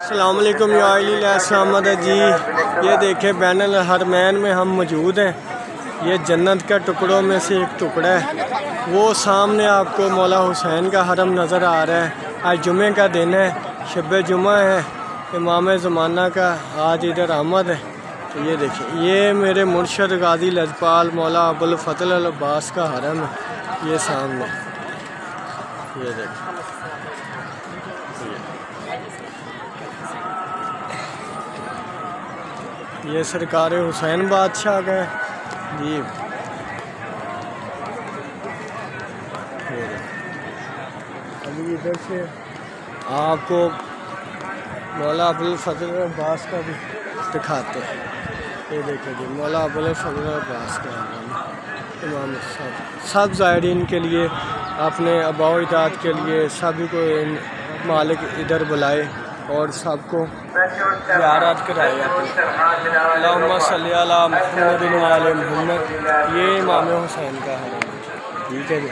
अस्सलाम वालेकुम जी। ये देखें बैनुल हरमैन में हम मौजूद हैं। ये जन्नत का टुकड़ों में से एक टुकड़ा है। वो सामने आपको मौला हुसैन का हरम नज़र आ रहा है। आज जुमे का दिन है, शब जुमा है, इमाम ज़माना का आज इधर आमद है। तो ये देखें, ये मेरे मुर्शद गाजी लजपाल मौला अबुल फजल अल अब्बास का हरम है। ये सामने ये देखें, ये सरकार हुसैन बादशाह का जी। अभी इधर से आपको मौला अबुल फजल अब्बास का भी दिखाते हैं। ये देखिए जी, मौला अबुल फजल अब्बास का इमाम सब ज़ायरीन के लिए, अपने आबाओ इजाद के लिए सभी को मालिक इधर बुलाए और सबको ज़ियारत कराए। अल्लाहुम्मा सल्ली अला मुहम्मदिन व आले मुहम्मद। ये इमाम हुसैन का है, ठीक है जी।